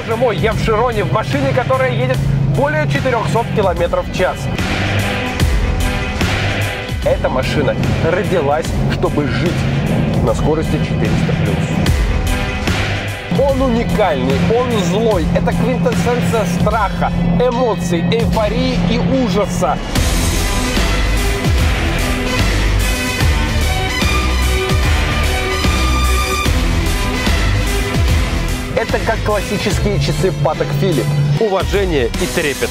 Боже мой, я в Широне, в машине, которая едет более 400 км в час. Эта машина родилась, чтобы жить на скорости 400+. Он уникальный, он злой. Это квинтэссенция страха, эмоций, эйфории и ужаса. Это как классические часы Патек Филипп. Уважение и трепет.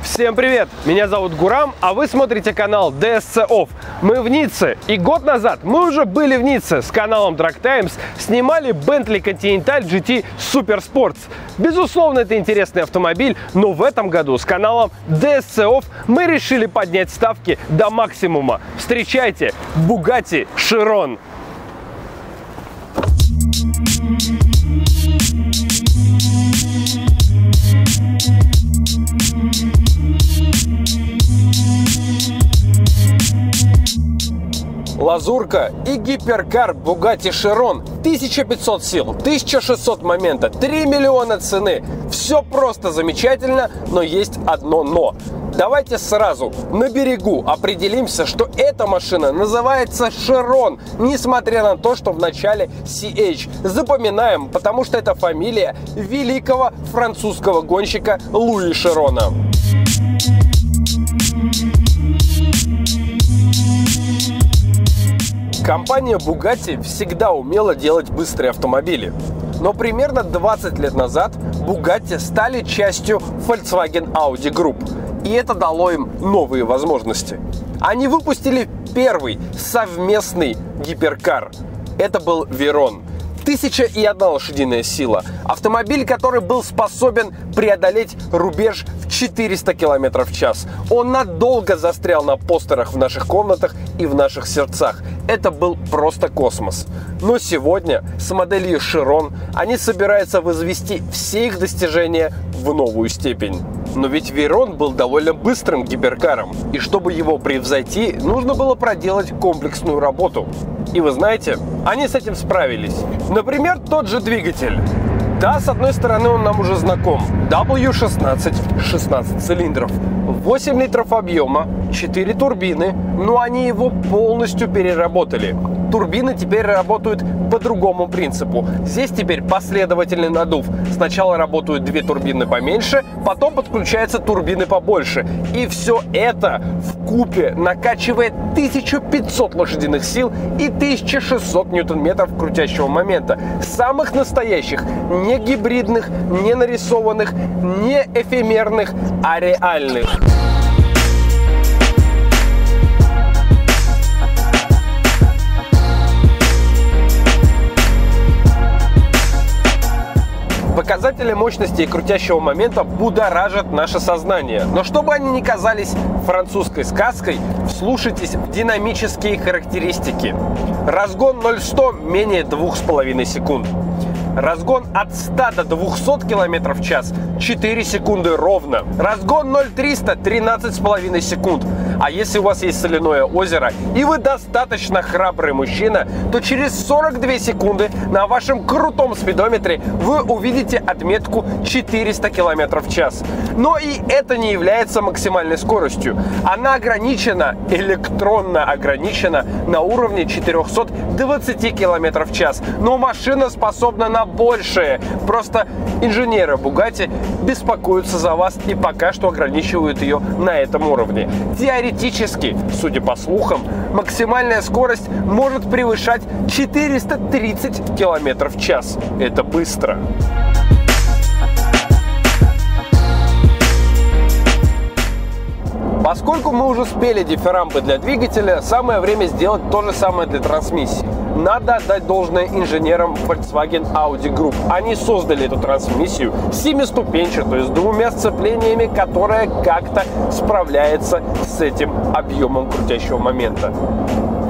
Всем привет! Меня зовут Гурам, а вы смотрите канал DSC Off. Мы в Ницце, и год назад мы уже были в Ницце с каналом Drag Times, снимали Bentley Continental GT Super Sports. Безусловно, это интересный автомобиль, но в этом году с каналом DSC Off мы решили поднять ставки до максимума. Встречайте, Bugatti Chiron. Лазурка и гиперкар Bugatti Chiron. 1500 сил, 1600 момента, 3 миллиона цены. Все просто замечательно, но есть одно но. Давайте сразу на берегу определимся, что эта машина называется Chiron, несмотря на то, что в начале CH. Запоминаем, потому что это фамилия великого французского гонщика Луи Широна. Компания Bugatti всегда умела делать быстрые автомобили. Но примерно 20 лет назад Bugatti стали частью Volkswagen Audi Group. И это дало им новые возможности. Они выпустили первый совместный гиперкар. Это был Veyron. 1001 лошадиная сила. Автомобиль, который был способен преодолеть рубеж в 400 км в час. Он надолго застрял на постерах в наших комнатах и в наших сердцах. Это был просто космос. Но сегодня с моделью Chiron они собираются возвести все их достижения в новую степень. Но ведь Veyron был довольно быстрым гиперкаром. И чтобы его превзойти, нужно было проделать комплексную работу. И вы знаете, они с этим справились. Например, тот же двигатель. Да, с одной стороны он нам уже знаком. W16, 16 цилиндров, 8 литров объема, 4 турбины, но они его полностью переработали. Турбины теперь работают по другому принципу. Здесь теперь последовательный надув. Сначала работают 2 турбины поменьше, потом подключаются турбины побольше. И все это вкупе накачивает 1500 лошадиных сил и 1600 ньютон-метров крутящего момента. Самых настоящих, не гибридных, не нарисованных, не эфемерных, а реальных. Показатели мощности и крутящего момента будоражат наше сознание. Но чтобы они не казались французской сказкой, вслушайтесь в динамические характеристики. Разгон 0-100 менее 2,5 секунд. Разгон от 100 до 200 км в час 4 секунды ровно. Разгон 0-300 13,5 секунд. А если у вас есть соляное озеро и вы достаточно храбрый мужчина, то через 42 секунды на вашем крутом спидометре вы увидите отметку 400 км в час. Но и это не является максимальной скоростью. Она ограничена, электронно ограничена на уровне 420 км в час. Но машина способна на большее. Просто инженеры Bugatti беспокоятся за вас и пока что ограничивают ее на этом уровне. Теоретически, судя по слухам, максимальная скорость может превышать 430 км в час. Это быстро. Поскольку мы уже спели дифирамбы для двигателя, самое время сделать то же самое для трансмиссии. Надо отдать должное инженерам Volkswagen Audi Group. Они создали эту трансмиссию семиступенчатую, с двумя сцеплениями, которая как-то справляется с этим объемом крутящего момента.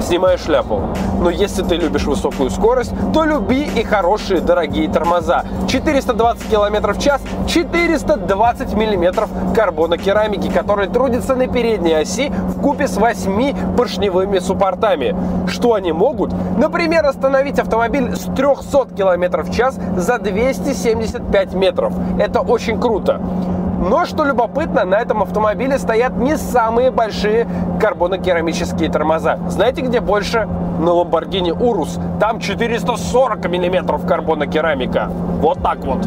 Снимаю шляпу. Но если ты любишь высокую скорость, то люби и хорошие дорогие тормоза. 420 км в час, 420 мм карбонокерамики, которые трудятся на передней оси вкупе с 8 поршневыми суппортами. Что они могут? Например, остановить автомобиль с 300 км в час за 275 метров. Это очень круто. Но, что любопытно, на этом автомобиле стоят не самые большие карбонокерамические тормоза. Знаете, где больше? На Lamborghini Urus. Там 440 мм карбонокерамика. Вот так вот.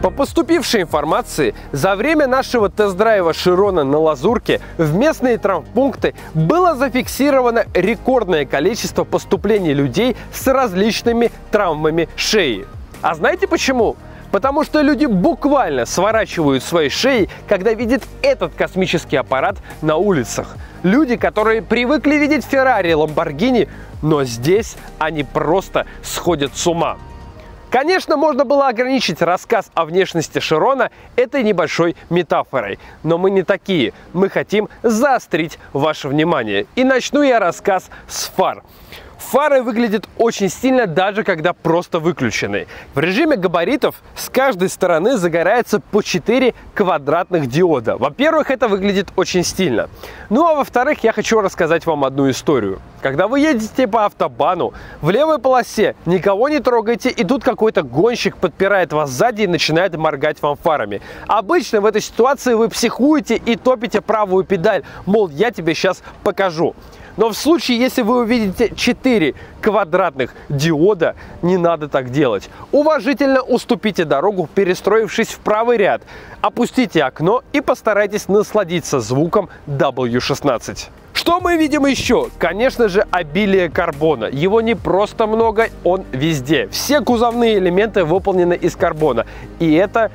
По поступившей информации, за время нашего тест-драйва Chiron на Лазурке в местные травмпункты было зафиксировано рекордное количество поступлений людей с различными травмами шеи. А знаете почему? Потому что люди буквально сворачивают свои шеи, когда видят этот космический аппарат на улицах. Люди, которые привыкли видеть Ferrari, Lamborghini, но здесь они просто сходят с ума. Конечно, можно было ограничить рассказ о внешности Chiron этой небольшой метафорой, но мы не такие. Мы хотим заострить ваше внимание. И начну я рассказ с фар. Фары выглядят очень стильно, даже когда просто выключены. В режиме габаритов с каждой стороны загорается по 4 квадратных диода. Во-первых, это выглядит очень стильно. Ну а во-вторых, я хочу рассказать вам одну историю. Когда вы едете по автобану, в левой полосе никого не трогайте, и тут какой-то гонщик подпирает вас сзади и начинает моргать вам фарами. Обычно в этой ситуации вы психуете и топите правую педаль, мол, я тебе сейчас покажу. Но в случае, если вы увидите 4 квадратных диода, не надо так делать. Уважительно уступите дорогу, перестроившись в правый ряд. Опустите окно и постарайтесь насладиться звуком W16. Что мы видим еще? Конечно же, обилие карбона. Его не просто много, он везде. Все кузовные элементы выполнены из карбона. И это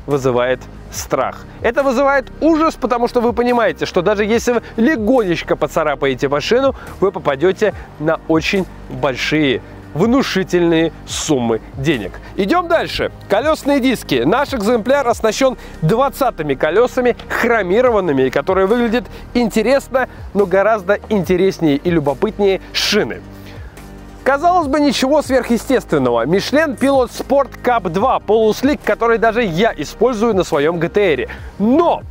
вызывает страх. Это вызывает ужас, потому что вы понимаете, что даже если вы легонечко поцарапаете машину, вы попадете на очень большие, внушительные суммы денег. Идем дальше. Колесные диски. Наш экземпляр оснащен 20-ми колесами, хромированными, которые выглядят интересно, но гораздо интереснее и любопытнее шины. Казалось бы, ничего сверхъестественного. Michelin Pilot Sport Cup 2 полуслик, который даже я использую на своем GTR. Но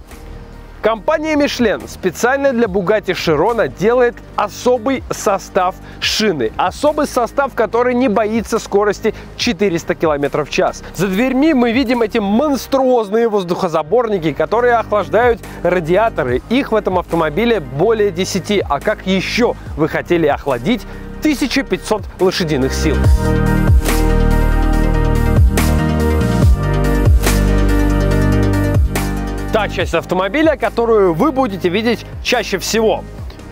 компания Michelin специально для Bugatti Chiron делает особый состав шины. Особый состав, который не боится скорости 400 км в час. За дверьми мы видим эти монструозные воздухозаборники, которые охлаждают радиаторы. Их в этом автомобиле более 10. А как еще вы хотели охладить 1500 лошадиных сил? Та часть автомобиля, которую вы будете видеть чаще всего.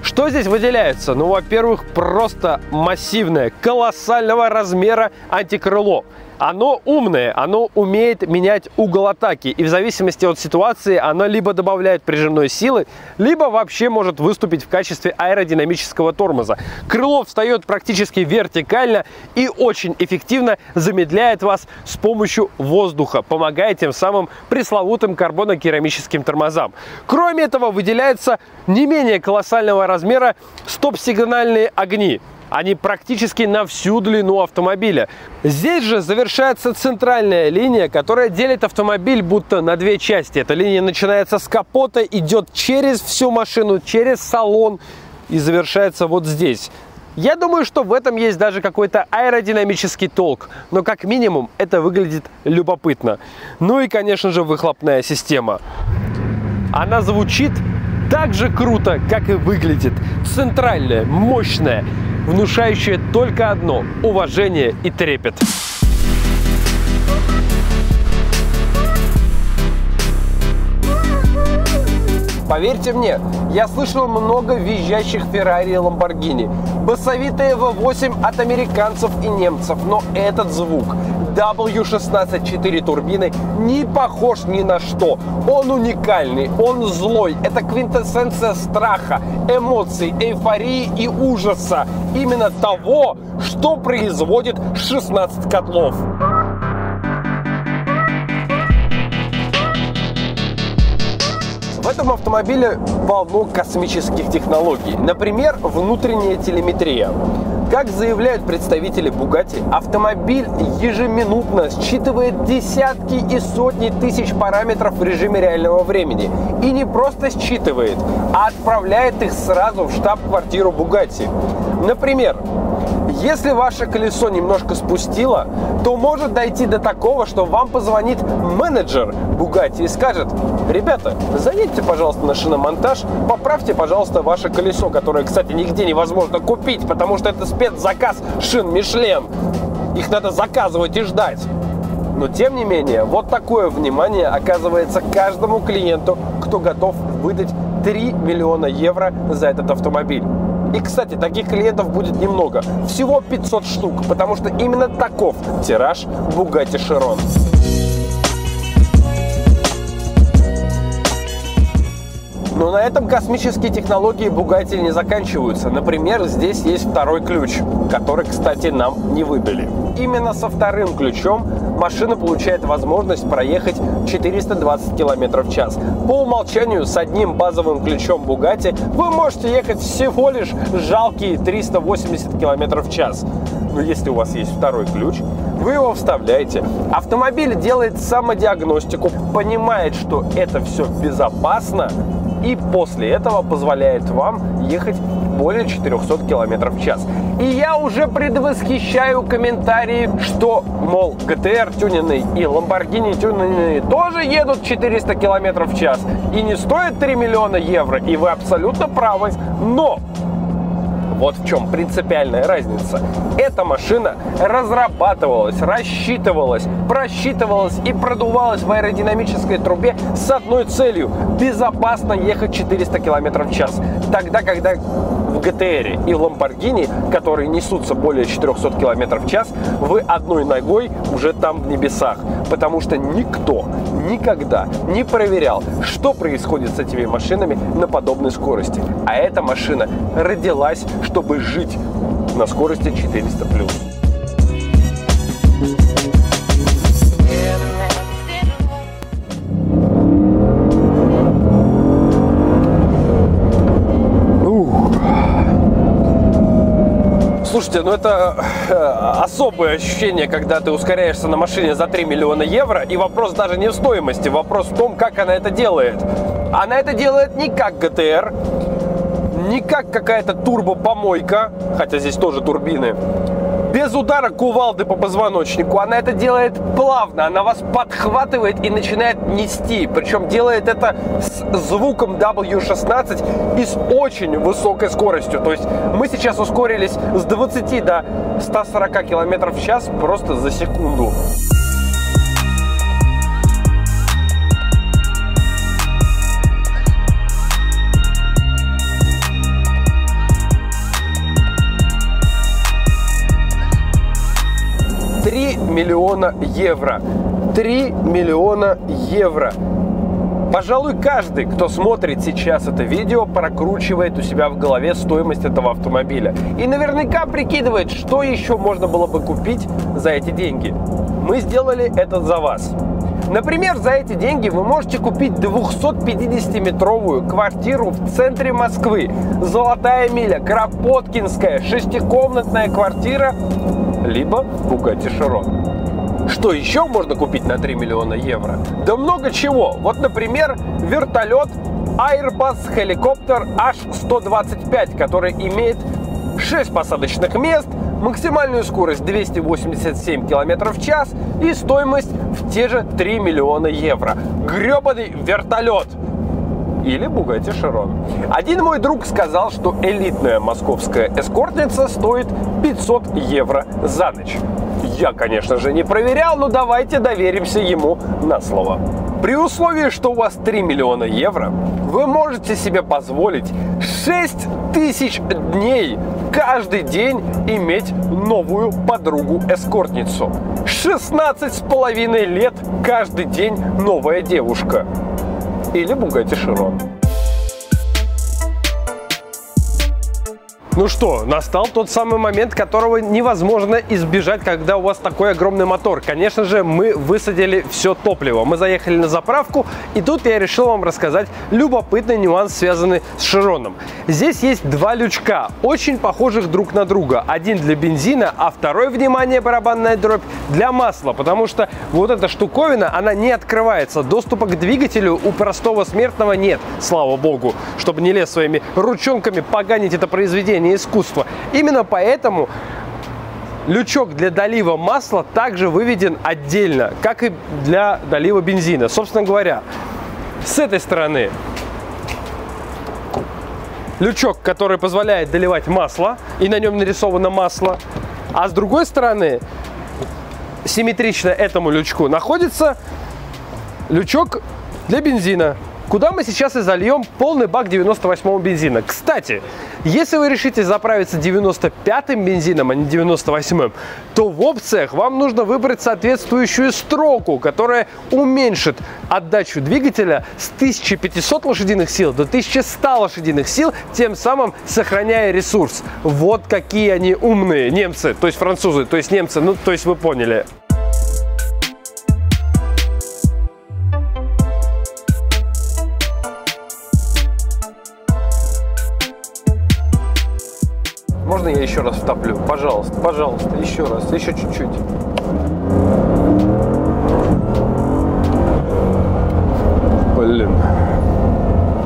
Что здесь выделяется? Ну, во-первых, просто массивное, колоссального размера антикрыло. Оно умное, оно умеет менять угол атаки, и в зависимости от ситуации оно либо добавляет прижимной силы, либо вообще может выступить в качестве аэродинамического тормоза. Крыло встает практически вертикально и очень эффективно замедляет вас с помощью воздуха, помогая тем самым пресловутым карбонокерамическим тормозам. Кроме этого, выделяется не менее колоссального размера стоп-сигнальные огни. Они практически на всю длину автомобиля. Здесь же завершается центральная линия, которая делит автомобиль будто на две части. Эта линия начинается с капота, идет через всю машину, через салон и завершается вот здесь. Я думаю, что в этом есть даже какой-то аэродинамический толк, но как минимум это выглядит любопытно. Ну и, конечно же, выхлопная система. Она звучит так же круто, как и выглядит. Центральная, мощная, внушающая только одно – уважение и трепет. Поверьте мне, я слышал много визжащих Феррари и Ламборгини, басовитые V8 от американцев и немцев, но этот звук W16 4 турбины не похож ни на что. Он уникальный, он злой, это квинтэссенция страха, эмоций, эйфории и ужаса. Именно того, что производит 16 котлов. В этом автомобиле полно космических технологий. Например, внутренняя телеметрия. Как заявляют представители Bugatti, автомобиль ежеминутно считывает десятки и сотни тысяч параметров в режиме реального времени. И не просто считывает, а отправляет их сразу в штаб-квартиру Bugatti. Например, если ваше колесо немножко спустило, то может дойти до такого, что вам позвонит менеджер Bugatti и скажет: ребята, заедьте, пожалуйста, на шиномонтаж, поправьте, пожалуйста, ваше колесо, которое, кстати, нигде невозможно купить, потому что это спецзаказ шин Мишлен. Их надо заказывать и ждать. Но, тем не менее, вот такое внимание оказывается каждому клиенту, кто готов выдать 3 миллиона евро за этот автомобиль. И, кстати, таких клиентов будет немного. Всего 500 штук, потому что именно таков тираж Bugatti Chiron. Но на этом космические технологии Bugatti не заканчиваются. Например, здесь есть второй ключ, который, кстати, нам не выдали. Именно со вторым ключом машина получает возможность проехать 420 км в час. По умолчанию с одним базовым ключом Bugatti вы можете ехать всего лишь жалкие 380 км в час. Но если у вас есть второй ключ, вы его вставляете. Автомобиль делает самодиагностику, понимает, что это все безопасно, и после этого позволяет вам ехать более 400 км в час. И я уже предвосхищаю комментарии, что, мол, GTR тюненный и Lamborghini тюненный тоже едут 400 км в час и не стоят 3 миллиона евро, и вы абсолютно правы. Но вот в чем принципиальная разница. Эта машина разрабатывалась, рассчитывалась, просчитывалась и продувалась в аэродинамической трубе с одной целью – безопасно ехать 400 км в час. Тогда, когда в GTR и Lamborghini, которые несутся более 400 км в час, вы одной ногой уже там в небесах. Потому что никто никогда не проверял, что происходит с этими машинами на подобной скорости. А эта машина родилась, чтобы жить на скорости 400+. Слушайте, ну это особое ощущение, когда ты ускоряешься на машине за 3 миллиона евро, и вопрос даже не в стоимости, вопрос в том, как она это делает. Она это делает не как GTR, не как какая-то турбопомойка, хотя здесь тоже турбины, без удара кувалды по позвоночнику. Она это делает плавно, она вас подхватывает и начинает нести. Причем делает это с звуком W16 и с очень высокой скоростью. То есть мы сейчас ускорились с 20 до 140 км в час просто за секунду. Миллиона евро. 3 миллиона евро. Пожалуй, каждый, кто смотрит сейчас это видео, прокручивает у себя в голове стоимость этого автомобиля. И наверняка прикидывает, что еще можно было бы купить за эти деньги. Мы сделали это за вас. Например, за эти деньги вы можете купить 250-метровую квартиру в центре Москвы. Золотая миля, Кропоткинская, 6-комнатная квартира, либо Bugatti Chiron. Что еще можно купить на 3 миллиона евро? Да много чего. Вот, например, вертолет Airbus Helicopter H125, который имеет 6 посадочных мест, максимальную скорость 287 км в час и стоимость в те же 3 миллиона евро. Гребаный вертолет. или Bugatti Chiron. Один мой друг сказал, что элитная московская эскортница стоит 500 евро за ночь. Я, конечно же, не проверял, но давайте доверимся ему на слово. При условии, что у вас 3 миллиона евро, вы можете себе позволить 6000 дней каждый день иметь новую подругу-эскортницу. 16,5 лет каждый день новая девушка. Или Bugatti Chiron. Ну что, настал тот самый момент, которого невозможно избежать, когда у вас такой огромный мотор. Конечно же, мы высадили все топливо. Мы заехали на заправку, и тут я решил вам рассказать любопытный нюанс, связанный с Chiron'ом. Здесь есть два лючка, очень похожих друг на друга. Один для бензина, а второй, внимание, барабанная дробь, для масла. Потому что вот эта штуковина, она не открывается. Доступа к двигателю у простого смертного нет, слава богу, чтобы не лез своими ручонками поганить это произведение искусства. Именно поэтому лючок для долива масла также выведен отдельно, как и для долива бензина. Собственно говоря, с этой стороны лючок, который позволяет доливать масло, и на нем нарисовано масло, а с другой стороны, симметрично этому лючку, находится лючок для бензина, куда мы сейчас и зальем полный бак 98-го бензина. Кстати, если вы решите заправиться 95-м бензином, а не 98-м, то в опциях вам нужно выбрать соответствующую строку, которая уменьшит отдачу двигателя с 1500 лошадиных сил до 1100 лошадиных сил, тем самым сохраняя ресурс. Вот какие они умные немцы, то есть французы, то есть немцы, ну то есть вы поняли. Можно я еще раз втоплю? Пожалуйста, пожалуйста, еще раз, еще чуть-чуть. Блин.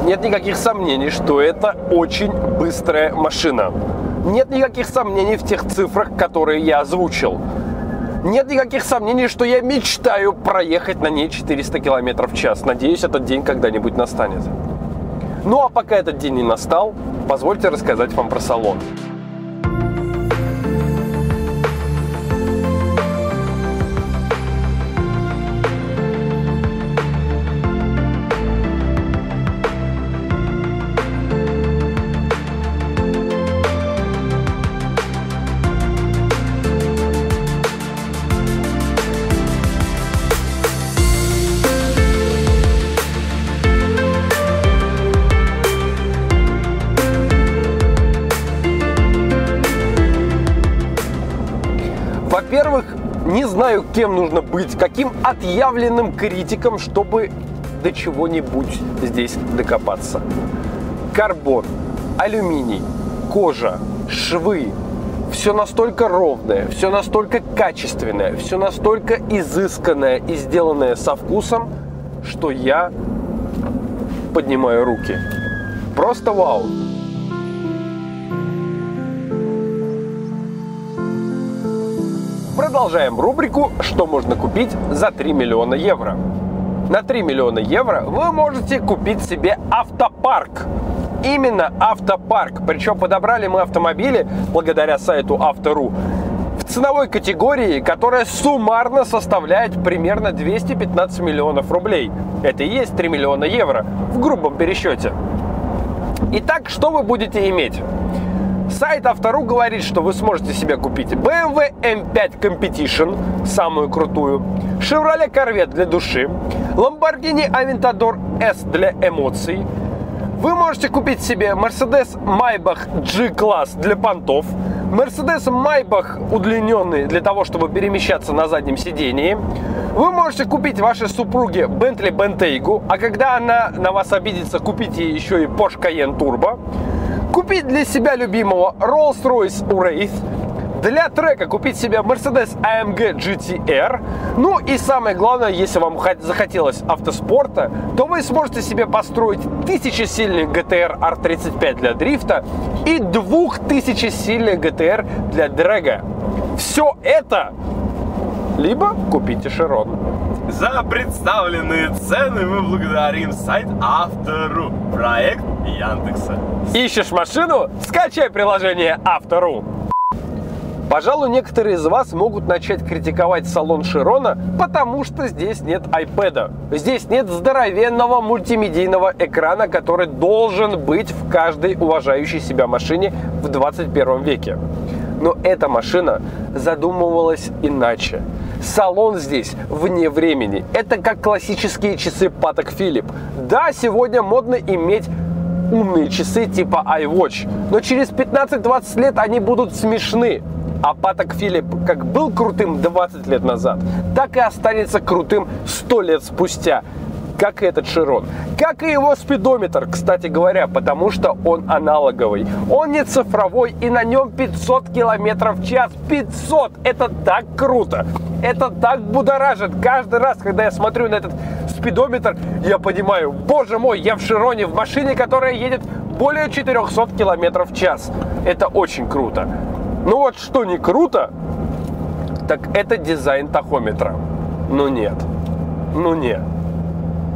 Нет никаких сомнений, что это очень быстрая машина. Нет никаких сомнений в тех цифрах, которые я озвучил. Нет никаких сомнений, что я мечтаю проехать на ней 400 км в час. Надеюсь, этот день когда-нибудь настанет. Ну а пока этот день не настал, позвольте рассказать вам про салон. Во-первых, не знаю, кем нужно быть, каким отъявленным критиком, чтобы до чего-нибудь здесь докопаться. Карбон, алюминий, кожа, швы. Все настолько ровное, все настолько качественное, все настолько изысканное и сделанное со вкусом, что я поднимаю руки. Просто вау! Продолжаем рубрику «Что можно купить за 3 миллиона евро?». На 3 миллиона евро вы можете купить себе автопарк. Именно автопарк. Причем подобрали мы автомобили, благодаря сайту Авто.ру, в ценовой категории, которая суммарно составляет примерно 215 миллионов рублей. Это и есть 3 миллиона евро в грубом пересчете. Итак, что вы будете иметь? Сайт Авто.ру говорит, что вы сможете себе купить BMW M5 Competition, самую крутую, Chevrolet Corvette для души, Lamborghini Aventador S для эмоций. Вы можете купить себе Mercedes Maybach G-класс для понтов, Mercedes Maybach удлиненный для того, чтобы перемещаться на заднем сидении. Вы можете купить вашей супруге Bentley Bentayga, а когда она на вас обидится, купить ей еще и Porsche Cayenne Turbo. Купить для себя любимого Rolls-Royce Wraith. Для трека купить себе Mercedes AMG GT-R. Ну и самое главное, если вам захотелось автоспорта, то вы сможете себе построить 1000-сильный GT-R R35 для дрифта и 2000-сильный GT-R для дрэга. Все это либо купите Chiron. За представленные цены мы благодарим сайт Авто.ру, проект Яндекса. Ищешь машину? Скачай приложение Авто.ру. Пожалуй, некоторые из вас могут начать критиковать салон Chiron, потому что здесь нет iPad. Здесь нет здоровенного мультимедийного экрана, который должен быть в каждой уважающей себя машине в 21 веке. Но эта машина задумывалась иначе. Салон здесь вне времени. Это как классические часы Patek Philippe. Да, сегодня модно иметь умные часы типа iWatch, но через 15-20 лет они будут смешны. А Patek Philippe как был крутым 20 лет назад, так и останется крутым 100 лет спустя. Как и этот Chiron. Как и его спидометр, кстати говоря, потому что он аналоговый. Он не цифровой, и на нем 500 км в час. 500! Это так круто! Это так будоражит. Каждый раз, когда я смотрю на этот спидометр, я понимаю, боже мой, я в Chiron, в машине, которая едет более 400 км в час. Это очень круто. Ну вот что не круто, так это дизайн тахометра. Ну нет. Ну нет.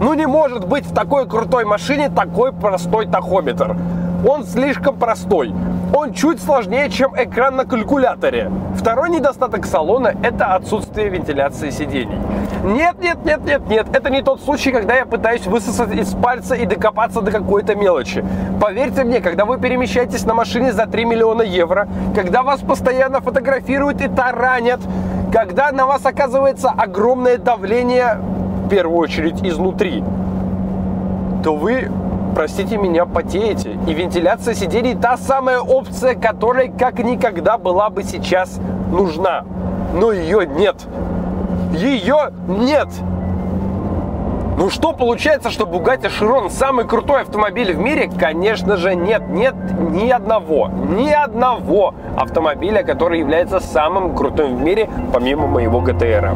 Ну не может быть в такой крутой машине такой простой тахометр. Он слишком простой. Он чуть сложнее, чем экран на калькуляторе. Второй недостаток салона – это отсутствие вентиляции сидений. Нет, это не тот случай, когда я пытаюсь высосать из пальца и докопаться до какой-то мелочи. Поверьте мне, когда вы перемещаетесь на машине за 3 миллиона евро, когда вас постоянно фотографируют и таранят, когда на вас оказывается огромное давление, в первую очередь изнутри, то вы, простите меня, потеете. И вентиляция сидений та самая опция, которая как никогда была бы сейчас нужна. Но ее нет. Ее нет. Ну что получается, что Bugatti Chiron самый крутой автомобиль в мире? Конечно же нет. Нет ни одного автомобиля, который является самым крутым в мире, помимо моего GTR.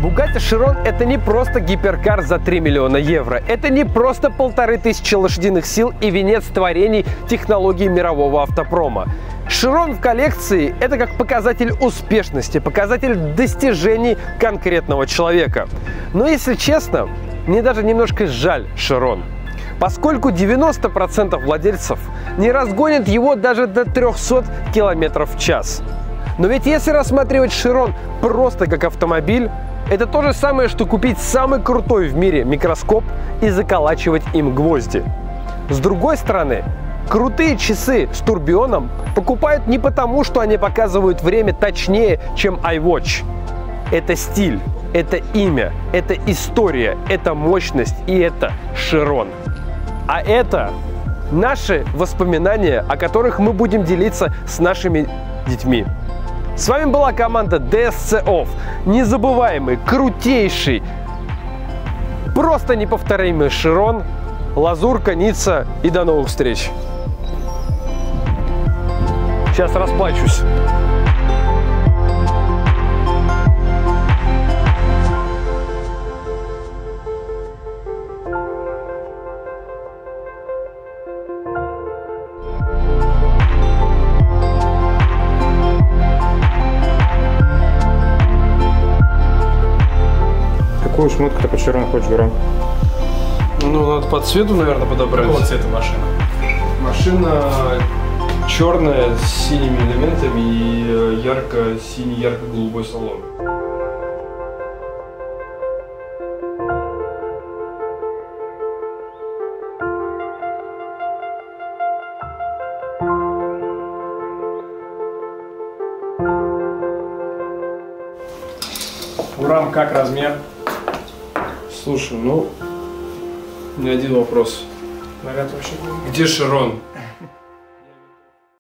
Bugatti Chiron – это не просто гиперкар за 3 миллиона евро. Это не просто 1500 лошадиных сил и венец творений технологий мирового автопрома. Chiron в коллекции – это как показатель успешности, показатель достижений конкретного человека. Но если честно, мне даже немножко жаль Chiron, поскольку 90% владельцев не разгонят его даже до 300 км в час. Но ведь если рассматривать Chiron просто как автомобиль, это то же самое, что купить самый крутой в мире микроскоп и заколачивать им гвозди. С другой стороны, крутые часы с турбионом покупают не потому, что они показывают время точнее, чем iWatch. Это стиль, это имя, это история, это мощность и это Chiron. А это наши воспоминания, о которых мы будем делиться с нашими детьми. С вами была команда DSC Off. Незабываемый, крутейший, просто неповторимый Chiron, Лазурка, Ницца и до новых встреч. Сейчас расплачусь. Какую шмотку ты под Chiron хочешь, Гром? Ну, надо по цвету, наверное, подобрать. Какого цвета машина? Машина черная с синими элементами и ярко-синий, ярко-голубой салон. Урам, как размер? Слушай, ну, у меня один вопрос. Наряд вообще. Где Chiron?